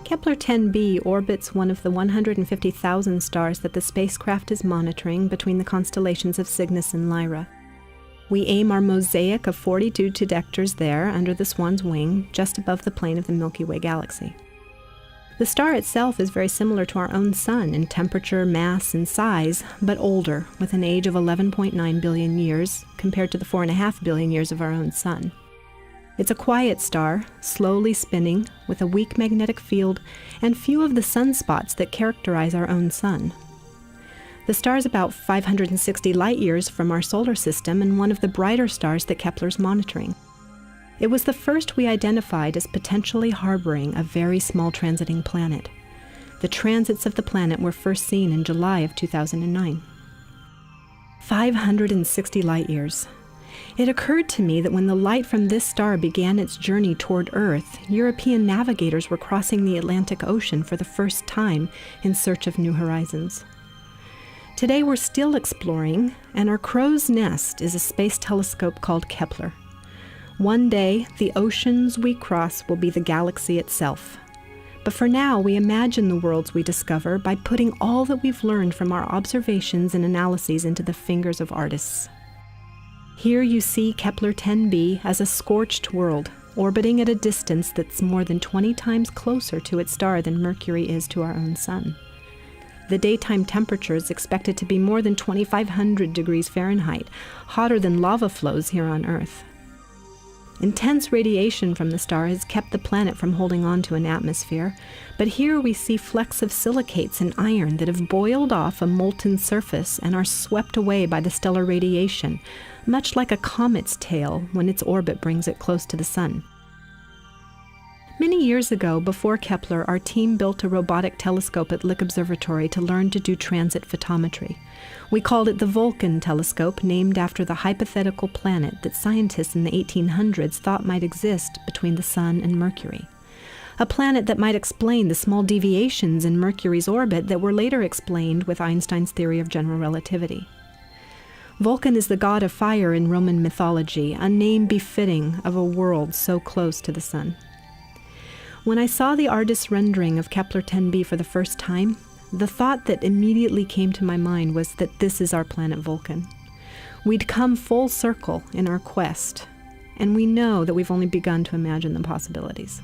Kepler 10b orbits one of the 150,000 stars that the spacecraft is monitoring between the constellations of Cygnus and Lyra. We aim our mosaic of 42 detectors there under the Swan's wing, just above the plane of the Milky Way galaxy. The star itself is very similar to our own Sun in temperature, mass, and size, but older, with an age of 11.9 billion years compared to the 4.5 billion years of our own Sun. It's a quiet star, slowly spinning, with a weak magnetic field and few of the sunspots that characterize our own Sun. The star is about 560 light-years from our solar system and one of the brighter stars that Kepler's monitoring. It was the first we identified as potentially harboring a very small transiting planet. The transits of the planet were first seen in July of 2009. 560 light-years. It occurred to me that when the light from this star began its journey toward Earth, European navigators were crossing the Atlantic Ocean for the first time in search of new horizons. Today we're still exploring, and our crow's nest is a space telescope called Kepler. One day, the oceans we cross will be the galaxy itself. But for now, we imagine the worlds we discover by putting all that we've learned from our observations and analyses into the fingers of artists. Here you see Kepler 10b as a scorched world, orbiting at a distance that's more than 20 times closer to its star than Mercury is to our own Sun. The daytime temperature is expected to be more than 2,500 degrees Fahrenheit, hotter than lava flows here on Earth. Intense radiation from the star has kept the planet from holding on to an atmosphere, but here we see flecks of silicates and iron that have boiled off a molten surface and are swept away by the stellar radiation, much like a comet's tail when its orbit brings it close to the Sun. Many years ago, before Kepler, our team built a robotic telescope at Lick Observatory to learn to do transit photometry. We called it the Vulcan telescope, named after the hypothetical planet that scientists in the 1800s thought might exist between the Sun and Mercury. A planet that might explain the small deviations in Mercury's orbit that were later explained with Einstein's theory of general relativity. Vulcan is the god of fire in Roman mythology, a name befitting of a world so close to the Sun. When I saw the artist's rendering of Kepler 10b for the first time, the thought that immediately came to my mind was that this is our planet Vulcan. We'd come full circle in our quest, and we know that we've only begun to imagine the possibilities.